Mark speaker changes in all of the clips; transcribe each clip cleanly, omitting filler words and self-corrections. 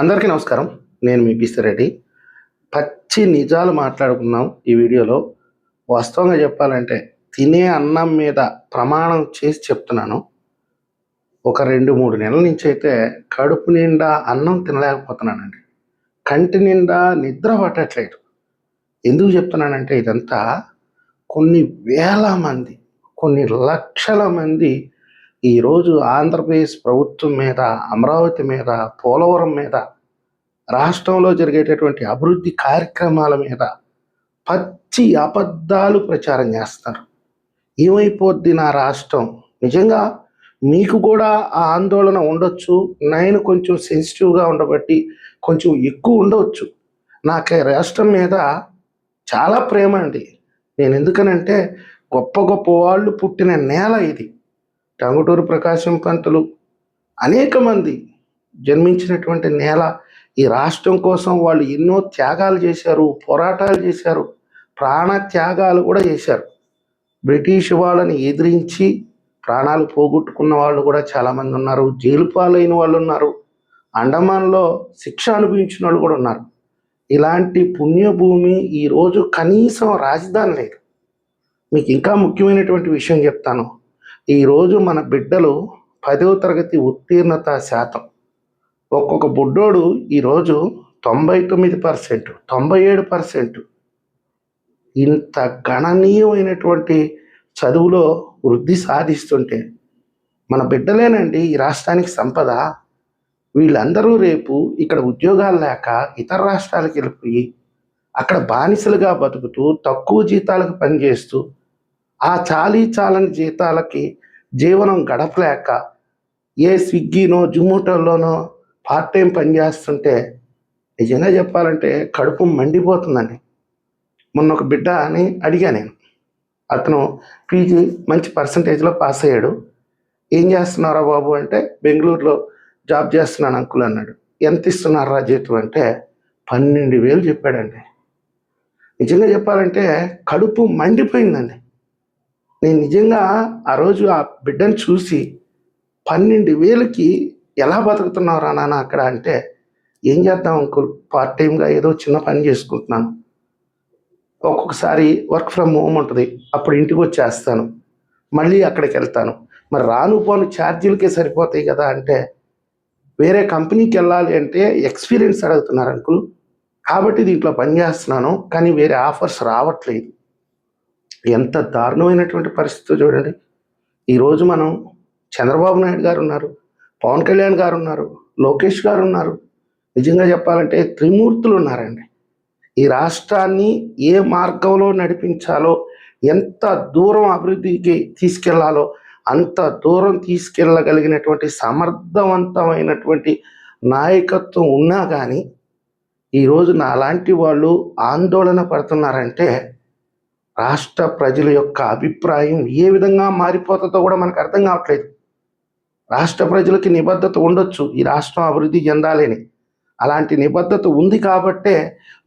Speaker 1: అందరికీ నమస్కారం. నేను మీ పిసిరెడ్డి. పచ్చి నిజాలు మాట్లాడుకుందాం ఈ వీడియోలో. వాస్తవంగా చెప్పాలంటే తినే అన్నం మీద ప్రమాణం చేసి చెప్తున్నాను. ఒక 2, 3 నెలల నుంచి అయితే కడుపు నిండా అన్నం తినలేకపోతున్నానండి. కంటి నిండా నిద్ర పట్టట్లేదు. ఎందుకు చెప్తున్నానంటే ఇదంతా కొన్ని వేల మంది, కొన్ని లక్షల మంది ఈరోజు ఆంధ్రప్రదేశ్ ప్రభుత్వం మీద, అమరావతి మీద, పోలవరం మీద, రాష్ట్రంలో జరిగేటటువంటి అభివృద్ధి కార్యక్రమాల మీద పచ్చి అబద్ధాలు ప్రచారం చేస్తారు. ఏమైపోద్ది నా రాష్ట్రం? నిజంగా మీకు కూడా ఆ ఆందోళన ఉండొచ్చు. నేను కొంచెం సెన్సిటివ్గా ఉండబట్టి కొంచెం ఎక్కువ ఉండవచ్చు. నాకు రాష్ట్రం మీద చాలా ప్రేమ అండి. నేను ఎందుకనంటే గొప్ప గొప్ప వాళ్ళు పుట్టిన నేల ఇది. టంగుటూరి ప్రకాశం పంతులు అనేక మంది జన్మించినటువంటి నేల. ఈ రాష్ట్రం కోసం వాళ్ళు ఎన్నో త్యాగాలు చేశారు, పోరాటాలు చేశారు, ప్రాణ త్యాగాలు కూడా చేశారు. బ్రిటిష్ వాళ్ళని ఎదిరించి ప్రాణాలు పోగొట్టుకున్న వాళ్ళు కూడా చాలామంది ఉన్నారు. జైలు పాలైన వాళ్ళు ఉన్నారు. అండమాన్లో శిక్ష అనుభవించిన వాళ్ళు కూడా ఉన్నారు. ఇలాంటి పుణ్యభూమి ఈరోజు కనీసం రాజధాని లేదు. మీకు ఇంకా ముఖ్యమైనటువంటి విషయం చెప్తాను. ఈరోజు మన బిడ్డలు 10వ తరగతి ఉత్తీర్ణత శాతం ఒక్కొక్క బుడ్డోడు ఈరోజు 99%, 97%. ఇంత గణనీయమైనటువంటి చదువులో వృద్ధి సాధిస్తుంటే మన బిడ్డలేనండి ఈ రాష్ట్రానికి సంపద. వీళ్ళందరూ రేపు ఇక్కడ ఉద్యోగాలు లేక ఇతర రాష్ట్రాలకు వెళ్ళిపోయి అక్కడ బానిసలుగా బతుకుతూ తక్కువ జీతాలకు పనిచేస్తూ ఆ చాలని జీతాలకి జీవనం గడపలేక ఏ స్విగ్గీనో జొమాటోలోనో పార్ట్ టైం పనిచేస్తుంటే నిజంగా చెప్పాలంటే కడుపు మండిపోతుందండి. మొన్న ఒక బిడ్డ అని అడిగా నేను. అతను పీజీ మంచి పర్సంటేజ్లో పాస్ అయ్యాడు. ఏం చేస్తున్నారా బాబు అంటే బెంగళూరులో జాబ్ చేస్తున్నాను అంకుల్ అన్నాడు. ఎంత ఇస్తున్నారా జీతం అంటే 12,000 చెప్పాడండి. నిజంగా చెప్పాలంటే కడుపు మండిపోయిందండి. నేను నిజంగా ఆ రోజు ఆ బిడ్డను చూసి 12,000కి ఎలా బతుకుతున్నారా నాన్న అక్కడ అంటే, ఏం చేద్దాం అంకుల్, పార్ట్ టైంగా ఏదో చిన్న పని చేసుకుంటున్నాను. ఒక్కొక్కసారి వర్క్ ఫ్రమ్ హోమ్ ఉంటుంది, అప్పుడు ఇంటికి వచ్చేస్తాను, మళ్ళీ అక్కడికి వెళ్తాను. మరి రాను పోను ఛార్జీలకే సరిపోతాయి కదా అంటే, వేరే కంపెనీకి వెళ్ళాలి అంటే ఎక్స్పీరియన్స్ అడుగుతున్నారు అంకుల్, కాబట్టి దీంట్లో పని చేస్తున్నాను, కానీ వేరే ఆఫర్స్ రావట్లేదు. ఎంత దారుణమైనటువంటి పరిస్థితి చూడండి. ఈరోజు మనం చంద్రబాబు నాయుడు గారు ఉన్నారు, పవన్ కళ్యాణ్ గారు ఉన్నారు, లోకేష్ గారు ఉన్నారు. నిజంగా చెప్పాలంటే త్రిమూర్తులు ఉన్నారండి. ఈ రాష్ట్రాన్ని ఏ మార్గంలో నడిపించాలో, ఎంత దూరం అభివృద్ధికి తీసుకెళ్లాలో అంత దూరం తీసుకెళ్ళగలిగినటువంటి సమర్థవంతమైనటువంటి నాయకత్వం ఉన్నా కానీ ఈరోజు నాలాంటి వాళ్ళు ఆందోళన పడుతున్నారంటే రాష్ట్ర ప్రజల యొక్క అభిప్రాయం ఏ విధంగా మారిపోతుందో కూడా మనకు అర్థం కావట్లేదు. రాష్ట్ర ప్రజలకి నిబద్ధత ఉండొచ్చు ఈ రాష్ట్రం అభివృద్ధి చెందాలని. అలాంటి నిబద్ధత ఉంది కాబట్టే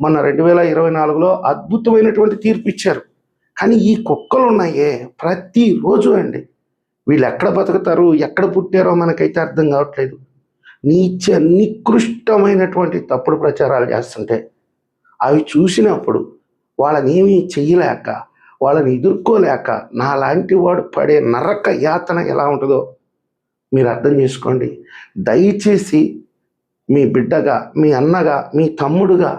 Speaker 1: మొన్న 2024లో అద్భుతమైనటువంటి తీర్పు ఇచ్చారు. కానీ ఈ కుక్కలు ఉన్నాయే ప్రతిరోజు అండి, వీళ్ళు ఎక్కడ బతుకుతారు, ఎక్కడ పుట్టారో మనకైతే అర్థం కావట్లేదు. నికృష్టమైనటువంటి తప్పుడు ప్రచారాలు చేస్తుంటే అవి చూసినప్పుడు వాళ్ళని ఏమీ చెయ్యలేక, వాళ్ళని ఎదుర్కోలేక నాలాంటి వాడు పడే నరక యాతన ఎలా ఉంటుందో మీరు అర్థం చేసుకోండి. దయచేసి మీ బిడ్డగా, మీ అన్నగా, మీ తమ్ముడుగా,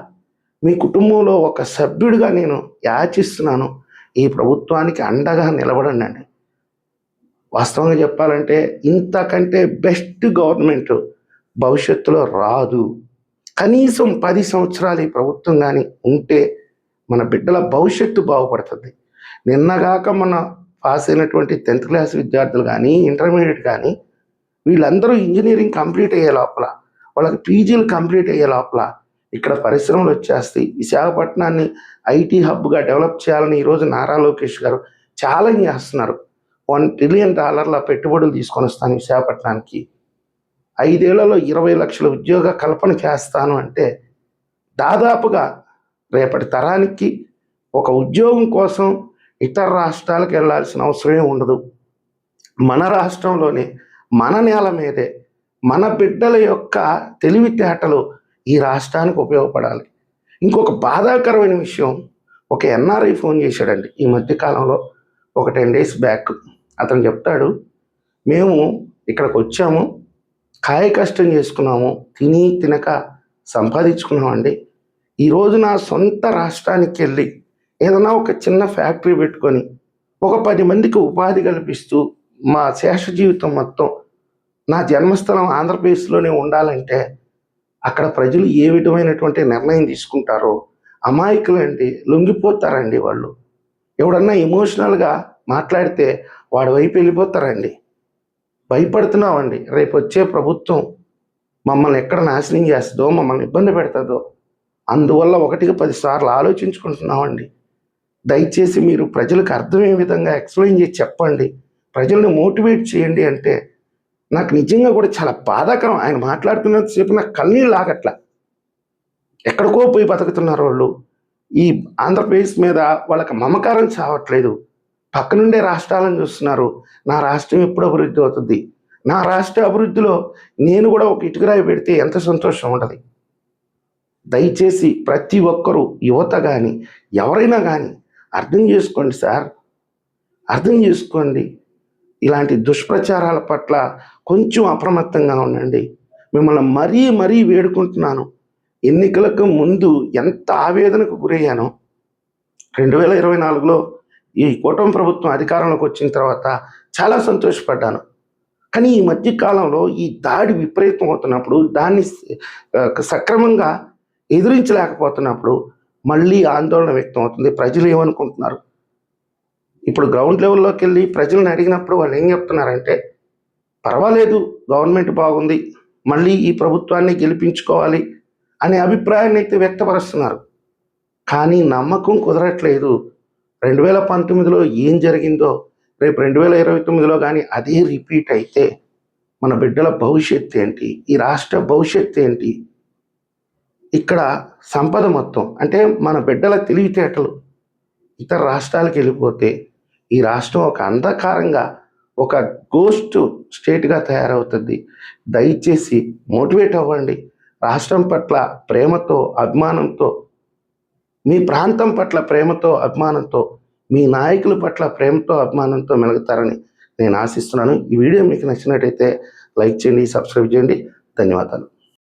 Speaker 1: మీ కుటుంబంలో ఒక సభ్యుడిగా నేను యాచిస్తున్నాను, ఈ ప్రభుత్వానికి అండగా నిలబడండి. వాస్తవంగా చెప్పాలంటే ఇంతకంటే బెస్ట్ గవర్నమెంట్ భవిష్యత్తులో రాదు. కనీసం 10 సంవత్సరాలు ఈ ప్రభుత్వం కానీ ఉంటే మన బిడ్డల భవిష్యత్తు బాగుపడుతుంది. నిన్నగాక మన పాస్ అయినటువంటి 10th క్లాస్ విద్యార్థులు కానీ, ఇంటర్మీడియట్ కానీ, వీళ్ళందరూ ఇంజనీరింగ్ కంప్లీట్ అయ్యే లోపల, వాళ్ళకి పీజీలు కంప్లీట్ అయ్యే లోపల ఇక్కడ పరిశ్రమలు వచ్చేస్తాయి. విశాఖపట్నాన్ని ఐటీ హబ్గా డెవలప్ చేయాలని ఈరోజు నారా లోకేష్ గారు ఛాలెంజ్ చేస్తున్నారు. $1 ట్రిలియన్ పెట్టుబడులు తీసుకొని వస్తాను విశాఖపట్నానికి, 5 ఏళ్లలో 20 లక్షల ఉద్యోగ కల్పన చేస్తాను అంటే దాదాపుగా రేపటి తరానికి ఒక ఉద్యోగం కోసం ఇతర రాష్ట్రాలకు వెళ్ళాల్సిన అవసరమే ఉండదు. మన రాష్ట్రంలోనే, మన నేల మీదే మన బిడ్డల యొక్క తెలివితేటలు ఈ రాష్ట్రానికి ఉపయోగపడాలి. ఇంకొక బాధాకరమైన విషయం, ఒక ఎన్ఆర్ఐ ఫోన్ చేశాడండి ఈ మధ్య కాలంలో, ఒక 10 days బ్యాక్. అతను చెప్తాడు, మేము ఇక్కడికి వచ్చాము, కాయ కష్టం చేసుకున్నాము, తిని తినక సంపాదించుకున్నామండి. ఈరోజు నా సొంత రాష్ట్రానికి వెళ్ళి ఏదైనా ఒక చిన్న ఫ్యాక్టరీ పెట్టుకొని ఒక 10 మందికి ఉపాధి కల్పిస్తూ మా శేష జీవితం మొత్తం నా జన్మస్థలం ఆంధ్రప్రదేశ్లోనే ఉండాలంటే అక్కడ ప్రజలు ఏ విధమైనటువంటి నిర్ణయం తీసుకుంటారో, అమాయకులండి, లొంగిపోతారండి వాళ్ళు. ఎవడన్నా ఎమోషనల్గా మాట్లాడితే వాడి వైపు వెళ్ళిపోతారండి. భయపడుతున్నామండి, రేపు వచ్చే ప్రభుత్వం మమ్మల్ని ఎక్కడ నాశనం చేస్తుందో, మమ్మల్ని ఇబ్బంది పెడుతుందో, అందువల్ల 1కి 10 సార్లు ఆలోచించుకుంటున్నామండి. దయచేసి మీరు ప్రజలకు అర్థమయ్యే విధంగా ఎక్స్ప్లెయిన్ చేసి చెప్పండి, ప్రజల్ని మోటివేట్ చేయండి అంటే నాకు నిజంగా కూడా చాలా బాధాకరం. ఆయన మాట్లాడుతున్నంతసేపు నాకు కన్నీళ్ళు ఆగట్ల. ఎక్కడికో పోయి బతుకుతున్నారు వాళ్ళు. ఈ ఆంధ్రప్రదేశ్ మీద వాళ్ళకి మమకారం చావట్లేదు. పక్కనుండే రాష్ట్రాలను చూస్తున్నారు. నా రాష్ట్రం ఎప్పుడు అభివృద్ధి అవుతుంది, నా రాష్ట్ర అభివృద్ధిలో నేను కూడా ఒక ఇటుకరాయి పెడితే ఎంత సంతోషం ఉంటుంది. దయచేసి ప్రతి ఒక్కరూ, యువత కానీ ఎవరైనా కానీ అర్థం చేసుకోండి సార్, అర్థం చేసుకోండి. ఇలాంటి దుష్ప్రచారాల పట్ల కొంచెం అప్రమత్తంగా ఉండండి. మిమ్మల్ని మరీ మరీ వేడుకుంటున్నాను. ఎన్నికలకు ముందు ఎంత ఆవేదనకు గురయ్యానో, 2024లో ఈ కూటమి ప్రభుత్వం అధికారంలోకి వచ్చిన తర్వాత చాలా సంతోషపడ్డాను. కానీ ఈ మధ్య కాలంలో ఈ దాడి విపరీతం అవుతున్నప్పుడు, దాన్ని సక్రమంగా ఎదిరించలేకపోతున్నప్పుడు మళ్ళీ ఆందోళన వ్యక్తం అవుతుంది. ప్రజలు ఏమనుకుంటున్నారు? ఇప్పుడు గ్రౌండ్ లెవెల్లోకి వెళ్ళి ప్రజలను అడిగినప్పుడు వాళ్ళు ఏం చెప్తున్నారంటే, పర్వాలేదు, గవర్నమెంట్ బాగుంది, మళ్ళీ ఈ ప్రభుత్వాన్ని గెలిపించుకోవాలి అనే అభిప్రాయాన్ని అయితే వ్యక్తపరుస్తున్నారు. కానీ నమ్మకం కుదరట్లేదు. 2019లో ఏం జరిగిందో రేపు 2029లో కానీ అదే రిపీట్ అయితే మన బిడ్డల భవిష్యత్తు ఏంటి, ఈ రాష్ట్ర భవిష్యత్తు ఏంటి? ఇక్కడ సంపద మొత్తం అంటే మన బిడ్డల తెలివితేటలు ఇతర రాష్ట్రాలకు వెళ్ళిపోతే ఈ రాష్ట్రం ఒక అంధకారంగా, ఒక గోస్ట్ స్టేట్గా తయారవుతుంది. దయచేసి మోటివేట్ అవ్వండి. రాష్ట్రం పట్ల ప్రేమతో, అభిమానంతో, మీ ప్రాంతం పట్ల ప్రేమతో, అభిమానంతో, మీ నాయకుల పట్ల ప్రేమతో, అభిమానంతో మెలుగుతారని నేను ఆశిస్తున్నాను. ఈ వీడియో మీకు నచ్చినట్టయితే లైక్ చేయండి, సబ్స్క్రైబ్ చేయండి. ధన్యవాదాలు.